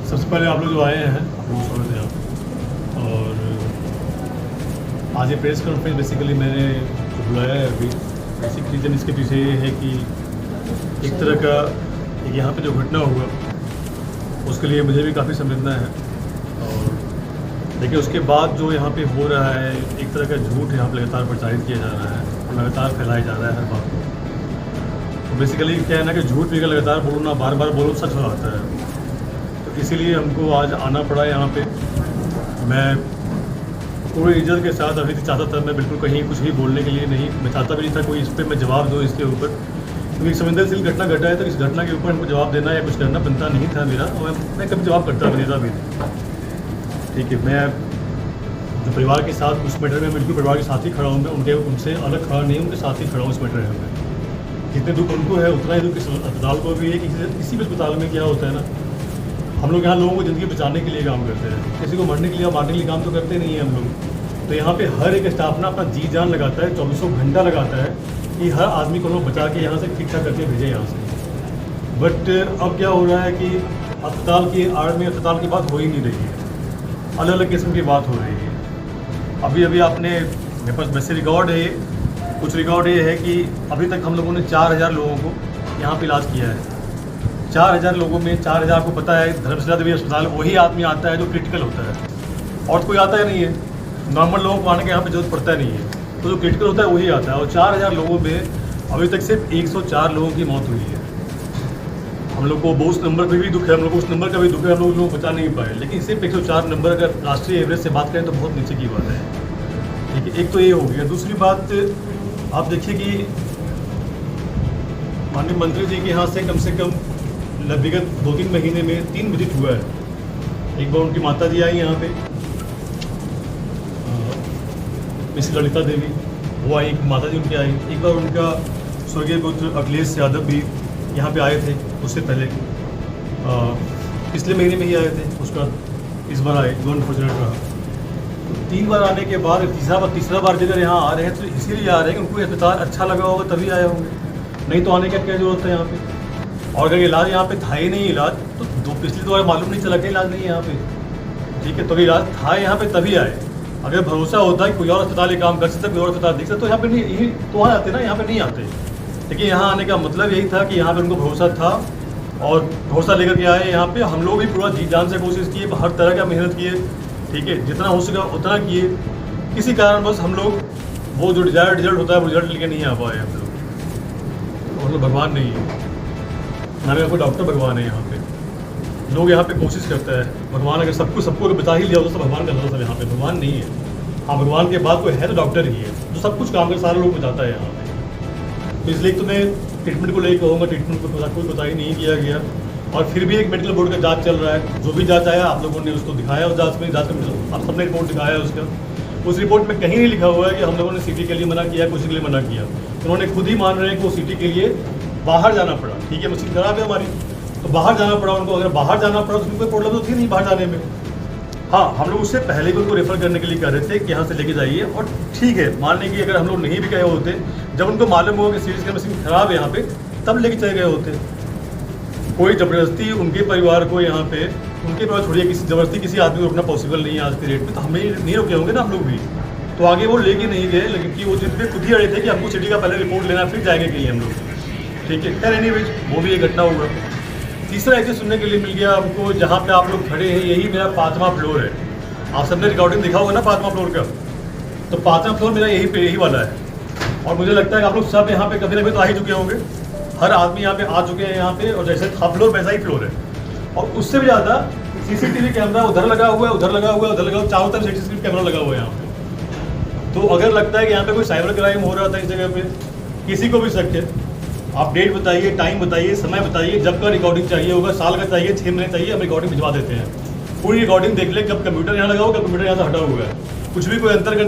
सबसे पहले आप लोग जो आए हैं आप लोग स्वागत है यहाँ। और आज ये प्रेस कॉन्फ्रेंस बेसिकली मैंने जो बुलाया है अभी, बेसिक रीज़न इसके पीछे ये है कि एक तरह का यहाँ पे जो घटना हुआ उसके लिए मुझे भी काफ़ी संवेदना है। और देखिए उसके बाद जो यहाँ पे हो रहा है, एक तरह का झूठ यहाँ पे लगातार प्रचारित किया जा रहा है और लगातार फैलाया जा रहा है हर बात को। तो बेसिकली क्या है ना कि झूठ भी अगर लगातार बोलो ना, बार बार बोलो, सच हो जाता है। तो इसीलिए हमको आज आना पड़ा यहाँ पे। मैं पूरी इज्जत के साथ अभी चाहता था, मैं बिल्कुल कहीं कुछ भी बोलने के लिए नहीं, मैं चाहता भी नहीं था कोई इस पर मैं जवाब दूँ इसके ऊपर, क्योंकि संवेदनशील घटना घटा है तो इस घटना के ऊपर हमको जवाब देना या कुछ करना बनता नहीं था मेरा, और मैं कभी जवाब करता भी नहीं था अभी। ठीक है, मैं जो परिवार के साथ उस मैटर में बिल्कुल परिवार के साथ ही खड़ा हूँ, मैं उनसे अलग खड़ा नहीं हूँ, उनके साथ ही खड़ा हूँ इस मैटर में। जितने दुख उनको है उतना ही दुख इस अस्पताल को भी है कि किसी भी अस्पताल में क्या होता है ना, हम लोग यहाँ लोगों को ज़िंदगी बचाने के लिए काम करते हैं, किसी को मरने के लिए मारने के लिए काम तो करते नहीं हैं हम लोग। तो यहाँ पे हर एक स्टाफ ना अपना जी जान लगाता है, 24 घंटा लगाता है कि हर आदमी को लोग बचा के यहाँ से ठीक ठाक करके भेजें यहाँ से। बट अब क्या हो रहा है कि अस्पताल की आड़ में अस्पताल की बात हो ही नहीं रही है, अलग अलग किस्म की बात हो रही है। अभी अभी आपने मेरे पास वैसे रिकॉर्ड है, कुछ रिकॉर्ड ये है कि अभी तक हम लोगों ने 4000 लोगों को यहाँ पे इलाज किया है। 4000 लोगों में 4000 आपको पता है धर्मशाला देवी अस्पताल वही आदमी आता है जो क्रिटिकल होता है, और कोई आता है नहीं है। नॉर्मल लोगों को आने के यहाँ पे जरूरत पड़ता नहीं है, तो जो क्रिटिकल होता है वही आता है। और 4000 लोगों में अभी तक सिर्फ 104 लोगों की मौत हुई है। हम लोग को वो उस नंबर पर भी दुख है, हम लोग को उस नंबर का भी दुख है, हम लोग बचा नहीं पाए। लेकिन सिर्फ 104 नंबर अगर राष्ट्रीय एवरेज से बात करें तो बहुत नीचे की बात है। ठीक है, एक तो ये हो गया। दूसरी बात आप देखिए कि माननीय मंत्री जी के यहाँ से कम विगत 2-3 महीने में 3 विजिट हुआ है। एक बार उनकी माता जी आई यहाँ पे, मिस ललिता देवी, वो आई, माता जी उनकी आई। एक बार उनका स्वर्गीय पुत्र अखिलेश यादव भी यहाँ पे आए थे, उससे पहले पिछले महीने में ही आए थे, उसका इस बार आए, जो अनफॉर्चुनेट रहा। 3 बार आने के बाद तीसरा बार अगर यहाँ आ रहे हैं तो इसीलिए आ रहे हैं कि उनको अस्पताल अच्छा लगा होगा तभी आए होंगे, नहीं तो आने का क्या जरूरत है यहाँ पे। और अगर इलाज यहाँ पे था ही नहीं इलाज, तो पिछली 2 बार मालूम नहीं चला कि इलाज नहीं है यहाँ पे। ठीक है, तो इलाज था यहाँ पे तभी आए। अगर भरोसा होता है कि कोई और अस्पताल ये काम कर सकता है, कोई और अस्पताल देख सकते तो यहाँ पे नहीं, यही तो वहाँ आते ना, यहाँ पे नहीं आते। लेकिन यहाँ आने का मतलब यही था कि यहाँ पे उनको भरोसा था और भरोसा लेकर के आए यहाँ पे। हम लोग भी पूरा जी जान से कोशिश किए, हर तरह का मेहनत किए, ठीक है, जितना हो सका उतना किए। किसी कारणवश हम लोग वो जो डिजायर्ड रिजल्ट होता है वो रिजल्ट लेके नहीं आ पाए हम लोग। भगवान नहीं है, हमें कोई डॉक्टर भगवान है यहाँ पे। लोग यहाँ पे कोशिश करते हैं, भगवान अगर सबको अगर बता ही लिया तो भगवान का मतलब यहाँ पे भगवान नहीं है। हाँ, भगवान के बाद कोई है तो डॉक्टर ही है, जो सब कुछ काम कर सारे लोग बचाता है यहाँ पे। तो इसलिए तो मैं ट्रीटमेंट को लेकर कहूँगा, ट्रीटमेंट को कोई पता ही नहीं किया गया। और फिर भी एक मेडिकल बोर्ड का जांच चल रहा है, जो भी जांच आया आप लोगों ने उसको दिखाया, उस जांच में आप सबने रिपोर्ट दिखाया उसका। उस रिपोर्ट में कहीं नहीं लिखा हुआ है कि हम लोगों ने सीटी के लिए मना किया, कुछ के लिए मना किया। उन्होंने खुद ही मान रहे हैं कि वो सीटी के लिए बाहर जाना पड़ा। ठीक है, मशीन खराब है हमारी, तो बाहर जाना पड़ा उनको। अगर बाहर जाना पड़ा तो कोई प्रॉब्लम तो थी नहीं बाहर जाने में। हाँ, हम लोग उससे पहले भी उनको रेफर करने के लिए कह रहे थे कि यहाँ से लेके जाइए। और ठीक है, मान लें कि अगर हम लोग नहीं भी गए होते, जब उनको मालूम हुआ कि सीरीज का मशीन खराब है यहाँ पे, तब लेके चले गए होते। कोई ज़बरदस्ती उनके परिवार को यहाँ पे, उनके परिवार छोड़िए, किसी ज़बरदस्ती किसी आदमी को रोकना पॉसिबल नहीं है आज के डेट में। तो हमें नहीं रोके होंगे ना हम लोग भी, तो आगे वो लेके नहीं गए। लेकिन कि वो जिद पे खुद ही अड़े थे कि हमको सिटी का पहले रिपोर्ट लेना, फिर जाएंगे कहीं हम लोग। ठीक है, खैर एनीवेज वो भी एक घटना हुआ। तीसरा एक चीज़ सुनने के लिए मिल गया हमको, जहाँ पे आप लोग खड़े हैं यही मेरा 5वां फ्लोर है। आप सबने रिकॉर्डिंग देखा होगा ना 5वां फ्लोर का, तो 5वां फ्लोर मेरा यही वाला है। और मुझे लगता है कि आप लोग सब यहाँ पे कभी ना कभी तो आ ही चुके होंगे, हर आदमी यहाँ पे आ चुके हैं यहाँ पे। और जैसे था फ्लोर वैसा ही फ्लोर है, और उससे भी ज़्यादा CCTV कैमरा उधर लगा हुआ है, उधर लगा हुआ है, उधर लगा हुआ, चारों तरफ CCTV कैमरा लगा हुआ है यहाँ पे। तो अगर लगता है कि यहाँ पे कोई साइबर क्राइम हो रहा था इस जगह पे, किसी को भी शक है, आप डेट बताइए, टाइम बताइए, समय बताइए, जब का रिकॉर्डिंग चाहिए होगा, साल का चाहिए, 6 महीने चाहिए, हम रिकॉर्डिंग भिजवा देते हैं। पूरी रिकॉर्डिंग देख ले, कब कंप्यूटर यहाँ लगा हुआ, कब कंप्यूटर यहाँ से हटा हुआ है। कुछ भी कोई अंतर अगर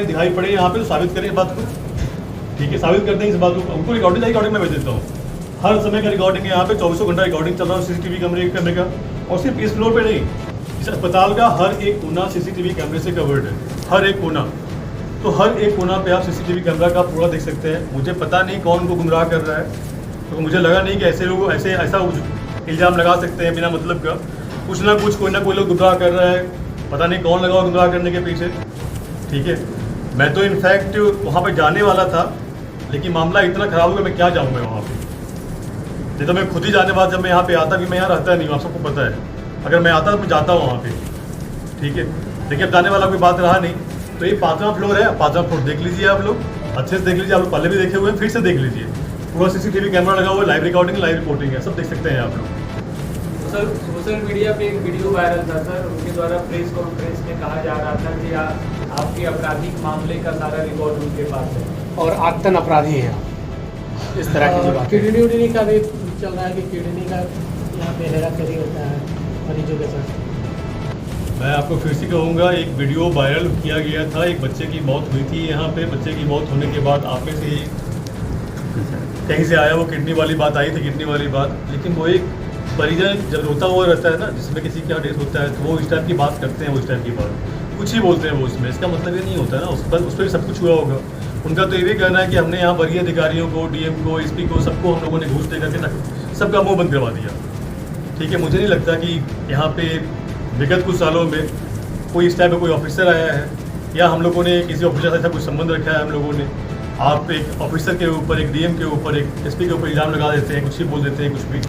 दिखाई पड़े यहाँ पे तो साबित करें इस बात को। ठीक है, साबित कर दें इस बात को। उनको रिकॉर्डिंग मैं भेज देता हूँ, हर समय का रिकॉर्डिंग है यहाँ पे, 24 घंटा रिकॉर्डिंग चल रहा है CCTV कैमरे का। और सिर्फ इस फ्लोर पे नहीं, इस अस्पताल का हर एक कोना CCTV कैमरे से कवर्ड है, हर एक कोना। तो हर एक कोना पे आप CCTV कैमरा का पूरा देख सकते हैं। मुझे पता नहीं कौन को गुमराह कर रहा है, तो मुझे लगा नहीं कि ऐसे लोग ऐसा इल्ज़ाम लगा सकते हैं बिना मतलब का। कुछ ना कुछ कोई ना कोई लोग गुमराह कर रहा है, पता नहीं कौन लगा गुमराह करने के पीछे। ठीक है, मैं तो इनफैक्ट वहाँ पे जाने वाला था, लेकिन मामला इतना ख़राब हो गया, मैं क्या जाऊँगा वहाँ पे। नहीं तो मैं खुद ही जाने बाद जब मैं यहाँ पे आता भी, मैं यहाँ रहता नहीं हूँ, आप सबको पता है। अगर मैं आता तो मैं जाता हूँ वहाँ पे, ठीक है। लेकिन अब जाने वाला कोई बात रहा नहीं। तो ये 5वां फ्लोर है, 5वां फ्लोर देख लीजिए आप लोग, अच्छे से देख लीजिए। आप लोग पहले भी देखे हुए हैं, फिर से देख लीजिए। पूरा CCTV कैमरा लगा हुआ है, लाइव रिकॉर्डिंग, लाइव रिपोर्टिंग है, सब देख सकते हैं आप लोग। सर, सोशल मीडिया पे एक वीडियो वायरल था सर, उनके द्वारा प्रेस कॉन्फ्रेंस में कहा जा रहा था कि आपके आपराधिक मामले का सारा रिकॉर्ड उनके पास है और आतन अपराधी है आप। इस तरह की जो बात किडनी उडनी का भी चल रहा है कि किडनी का यहाँ पे हेरा फेरी होता है मरीजों के साथ। मैं आपको फिर से कहूँगा, एक वीडियो वायरल किया गया था, एक बच्चे की मौत हुई थी यहाँ पे। बच्चे की मौत होने के बाद आप में से कहीं से आया वो किडनी वाली बात आई थी, किडनी वाली बात। लेकिन वो एक परिजन जब रोता हुआ रहता है ना, जिसमें किसी का डेथ होता है, तो वो इस टाइप की बात करते हैं, वो इस टाइप की बात कुछ ही बोलते हैं वो उसमें। इसका मतलब ये नहीं होता है ना, उस पर भी सब कुछ हुआ होगा। उनका तो ये भी कहना है कि हमने यहाँ वरीय अधिकारियों को, DM को, SP को, सबको हम लोगों ने घूस दे करके सबका मुँह बंद करवा दिया। ठीक है, मुझे नहीं लगता कि यहाँ पे विगत कुछ सालों में कोई इस टाइप का कोई ऑफिसर आया है, या हम लोगों ने किसी ऑफिसर से ऐसा कुछ संबंध रखा है हम लोगों ने। आप एक ऑफिसर के ऊपर, एक DM के ऊपर, एक SP के ऊपर इल्ज़ाम लगा देते हैं, कुछ ही बोल देते हैं, कुछ भी।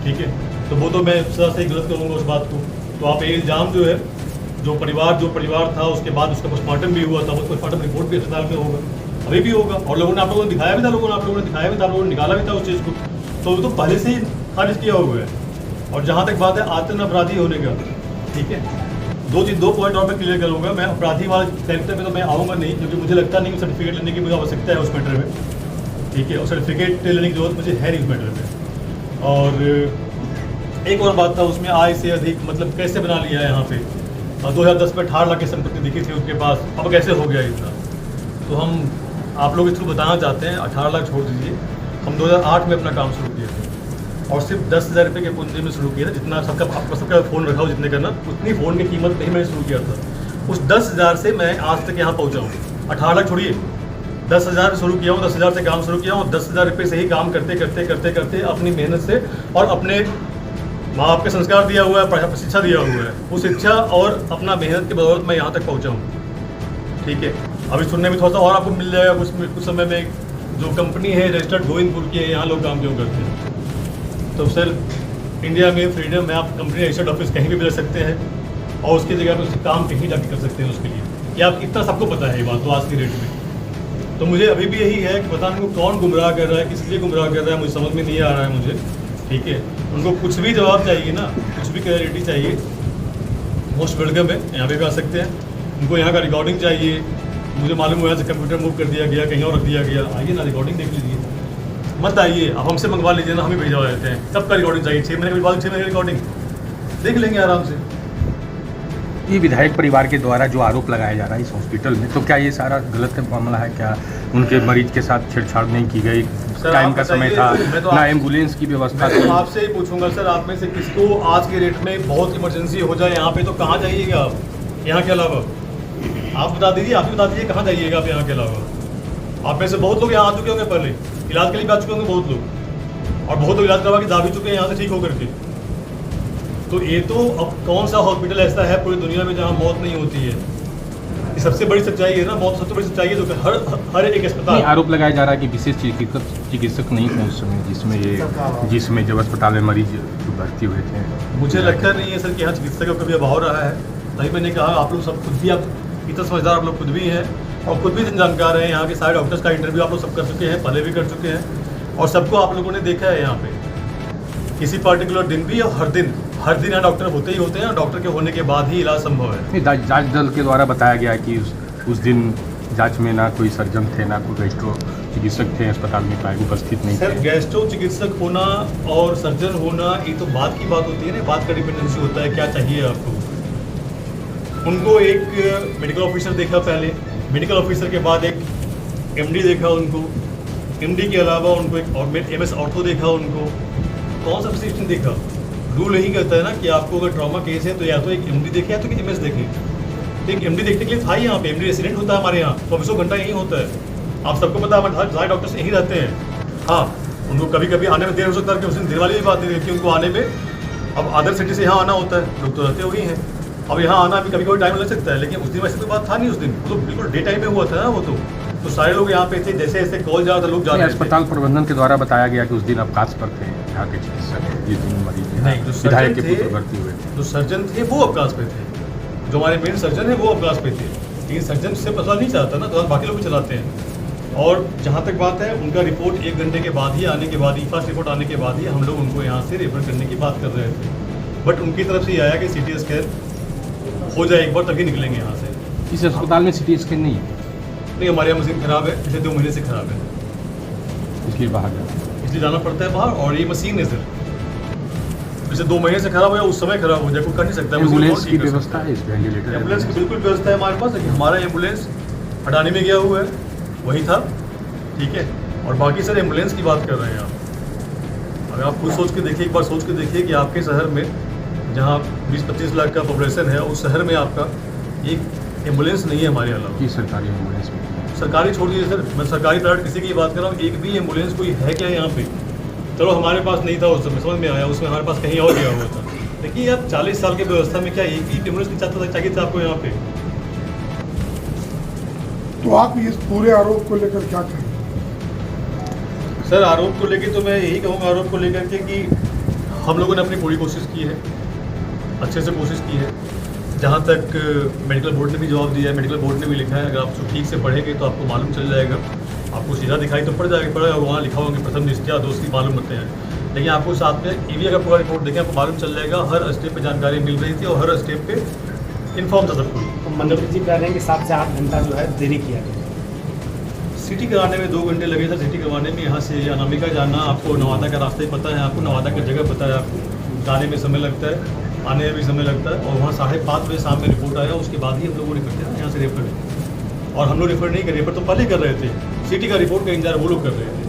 ठीक है, तो वो तो मैं सदा से गलत करूँगा उस बात को। तो आप ये इल्ज़ाम जो है, जो परिवार था, उसके बाद उसका पोस्टमार्टम भी हुआ था, वो पोस्टमार्टम रिपोर्ट भी अस्पताल में होगा, अभी भी होगा। और लोगों ने, आप लोगों ने दिखाया भी था, आप लोगों ने दिखाया भी था, आप लोगों ने निकाला भी था उस चीज़ को। तो वो तो पहले से ही खारिज किया हुआ है। और जहाँ तक बात है आतंक अपराधी होने का, ठीक है, दो पॉइंट और मैं क्लियर करूँगा। मैं अपराधी वाले कैरेक्टर में तो मैं आऊँगा नहीं, क्योंकि मुझे लगता नहीं कि सर्टिफिकेट लेने की मुझे आवश्यकता है उस मैटर में। ठीक है, और सर्टिफिकेट लेने की जरूरत मुझे है नहीं उस मैटर में। और एक और बात था उसमें, आय से अधिक मतलब कैसे बना लिया है यहाँ पे। 2010 में 18 लाख की संपत्ति दिखी थी उसके पास, अब कैसे हो गया इतना। तो हम आप लोग इसको बताना चाहते हैं, 18 लाख छोड़ दीजिए, हम 2008 में अपना काम शुरू किए थे, और सिर्फ 10,000 रुपये के पूंजी में शुरू किया था। जितना सबका फ़ोन रखा हो जितने करना, उतनी फ़ोन की कीमत नहीं मैंने शुरू किया था। उस 10,000 से मैं आज तक यहाँ पहुँचा हूँ। 18 लाख छोड़िए, 10,000 शुरू किया हूँ, 10,000 से काम शुरू किया हूँ। 10,000 रुपये से ही काम करते अपनी मेहनत से, और अपने माँ बाप के संस्कार दिया हुआ है, शिक्षा दिया हुआ है, उस शिक्षा और अपना मेहनत के बदौलत मैं यहाँ तक पहुँचा हूँ। ठीक है, अभी सुनने में थोड़ा सा और आपको मिल जाएगा कुछ समय में, जो कंपनी है रजिस्टर्ड गोविंदपुर की है, यहाँ लोग काम क्यों करते हैं। तो सर, इंडिया में फ्रीडम है, आप कंपनी रजिस्टर्ड ऑफिस कहीं भी मिल सकते हैं, और उसकी जगह पर उससे काम कहीं जाके कर सकते हैं उसके लिए। ये आप इतना सबको पता है ये बात तो आज की डेट में। तो मुझे अभी भी यही है कि पता नहीं कौन गुमराह कर रहा है, किस लिए गुमराह कर रहा है, मुझे समझ में नहीं आ रहा है मुझे। ठीक है, उनको कुछ भी जवाब चाहिए ना, कुछ भी क्लैरिटी चाहिए, मोस्ट वेलकम है, यहाँ पे भी आ सकते हैं। उनको यहाँ का रिकॉर्डिंग चाहिए, मुझे मालूम हुआ से कंप्यूटर मूव कर दिया गया, कहीं और रख दिया गया, आइए ना रिकॉर्डिंग देख लीजिए। मत आइए, आप हमसे मंगवा लीजिए ना, हमें भेजवा देते हैं। सबका रिकॉर्डिंग चाहिए, 6 महीने के बाद 6 महीने की रिकॉर्डिंग देख लेंगे आराम से। ये विधायक परिवार के द्वारा जो आरोप लगाया जा रहा है इस हॉस्पिटल में, तो क्या ये सारा गलत मामला है? क्या उनके मरीज के साथ छेड़छाड़ नहीं की गई? टाइम का समय था, ना एम्बुलेंस की व्यवस्था थी। मैं तो आपसे ही पूछूंगा सर, आप में से किसको आज के रेट में बहुत इमरजेंसी हो जाए यहाँ पे, तो कहाँ जाइएगा आप यहाँ के अलावा? आप बता दीजिए, आप ही बता दीजिए कहाँ जाइएगा आप यहाँ के अलावा। आप में से बहुत लोग यहाँ आ चुके होंगे, पहले इलाज के लिए भी आ चुके होंगे बहुत लोग, और बहुत लोग इलाज करवा के जा भी चुके हैं यहाँ से ठीक होकर के। तो ये तो अब कौन सा हॉस्पिटल ऐसा है पूरी दुनिया में जहाँ मौत नहीं होती है? ये सबसे बड़ी सच्चाई है ना, मौत सबसे बड़ी सच्चाई है। जो हर एक अस्पताल आरोप लगाया जा रहा है कि विशेष चिकित्सक नहीं थे उस समय, जिसमें जब अस्पताल में मरीज भर्ती हुए थे। मुझे लगता नहीं है सर कि यहाँ चिकित्सक का कभी अभाव रहा है। तभी मैंने कहा, आप लोग सब खुद भी, आप इतना समझदार आप लोग खुद भी हैं, और खुद भी जानकार हैं। यहाँ के सारे डॉक्टर्स का इंटरव्यू आप लोग सब कर चुके हैं, पहले भी कर चुके हैं, और सबको आप लोगों ने देखा है यहाँ पे। किसी पर्टिकुलर दिन भी, और हर दिन यहाँ डॉक्टर होते ही होते हैं, डॉक्टर के होने के बाद ही इलाज संभव है। जांच दल के द्वारा बताया गया है कि उस दिन जांच में ना कोई सर्जन थे, ना कोई गैस्ट्रो चिकित्सक थे, अस्पताल में उपस्थित नहीं थे। सर, गैस्ट्रो चिकित्सक होना और सर्जन होना ये तो बात की बात होती है ना, बात का डिपेंडेंसी होता है, क्या चाहिए आपको। उनको एक मेडिकल ऑफिसर देखा पहले, मेडिकल ऑफिसर के बाद एक MD देखा उनको, MD के अलावा उनको एक MS ऑर्थो देखा उनको। कौन सा स्पेशलिस्ट देखा? रूल यही कहता है ना कि आपको अगर ट्रॉमा केस है तो या तो एक MD देखे या तो एक MS देखे। तो एक MD देखने के लिए था यहाँ पे, MD रेसिडेंट होता है हमारे यहाँ, 24 घंटा यहीं होता है। आप सबको पता है, हमारे सारे डॉक्टर्स यहीं रहते हैं। हाँ, उनको कभी कभी आने में देर हो सकता है कि उस दिन देर वाली भी बात नहीं रहती उनको आने में। अब अदर सिटी से यहाँ आना होता है, लोग तो रहते हुए ही हैं। अब यहाँ आना भी कभी कभी टाइम लग सकता है, लेकिन उस दिन वैसे कोई बात था नहीं। उस दिन वो तो बिल्कुल डे टाइम में हुआ था ना वो तो सारे लोग यहाँ पे थे। जैसे जैसे कॉल जा रहा था लोग जा रहे थे। अस्पताल प्रबंधन के द्वारा बताया गया कि उस दिन अवकाश पर थे यहाँ के चिकित्सक, जिस दिन मरीज नहीं, जो विधायक के सर्जन पुत्र थे, भर्ती हुए थे। जो सर्जन थे वो अवकाश पे थे। जो हमारे मेन सर्जन है वो अवकाश पे थे, लेकिन सर्जन से पता नहीं चाहता ना, तो बाकी लोग भी चलाते हैं। और जहाँ तक बात है, उनका रिपोर्ट 1 घंटे के बाद ही आने के बाद ही, फर्स्ट रिपोर्ट आने के बाद ही हम लोग उनको यहाँ से रेफर करने की बात कर रहे थे। बट उनकी तरफ से ये आया कि CT स्कैन हो जाए एक बार तभी निकलेंगे यहाँ से। इस अस्पताल में CT स्कैन नहीं है, नहीं, हमारे यहाँ मशीन खराब है, पिछले 2 महीने से खराब है, इसलिए बाहर जाना। इसलिए जाना पड़ता है बाहर। और ये मशीन है सर, पिछले 2 महीने से खराब हो या उस समय खराब हो जाए, कोई कर नहीं सकता। एम्बुलेंस की व्यवस्था है, इस वेंटिलेटर एम्बुलेंस की बिल्कुल व्यवस्था है हमारे पास, लेकिन हमारा एम्बुलेंस हटाने में गया हुआ है, वही था, ठीक है। और बाकी सर एम्बुलेंस की बात कर रहे हैं आप। अगर आप खुद सोच के देखिए, एक बार सोच के देखिए कि आपके शहर में जहाँ 20-25 लाख का पॉपुलेशन है, उस शहर में आपका एक एम्बुलेंस नहीं है हमारे अलावा। की सरकारी एम्बुलेंस में सरकारी छोड़ दीजिए सर, मैं सरकारी प्राइवेट किसी की बात कर रहा हूँ, एक भी एम्बुलेंस कोई है क्या यहाँ पे? चलो हमारे पास नहीं था उस समय, समझ में आया, उसमें हमारे पास कहीं और गया हुआ था। देखिए आप 40 साल की व्यवस्था में क्या एक ही एम्बुलेंस की चाहिए था आपको यहाँ पे? तो आप इस पूरे आरोप को लेकर क्या कहें? सर आरोप को लेकर तो मैं यही कहूँगा, आरोप को लेकर के कि हम लोगों ने अपनी पूरी कोशिश की है, अच्छे से कोशिश की है। जहाँ तक मेडिकल बोर्ड ने भी जवाब दिया है, मेडिकल बोर्ड ने भी लिखा है, अगर आप ठीक से पढ़ेंगे तो आपको मालूम चल जाएगा। आपको सीधा दिखाई तो पड़ जाएगा, वहाँ लिखा होगा कि प्रथम दृष्टया दोषी मालूम होते हैं, लेकिन आपको साथ में ये भी अगर पूरा रिपोर्ट देखें आपको मालूम चल जाएगा। हर स्टेप पे जानकारी मिल रही थी और हर स्टेप पे इन्फॉर्म था सब कुछ। तो मनोज जी कह रहे हैं कि 7 से 8 घंटा जो है देरी किया गया। सिटी कराने में 2 घंटे लगे थे। सिटी करवाने में यहाँ से अनामिका जाना, आपको नवादा का रास्ता ही पता है, आपको नवादा का जगह पता है, आपको जाने में समय लगता है, आने में भी समय लगता है। और वहाँ 5:30 बजे शाम में रिपोर्ट आया, उसके बाद ही हम लोगों ने कर दिया यहाँ से रेफर। और हम लोग रेफर नहीं कर, रेफर तो पहले कर रहे थे, सिटी का रिपोर्ट का इंतजार वो लोग कर रहे थे।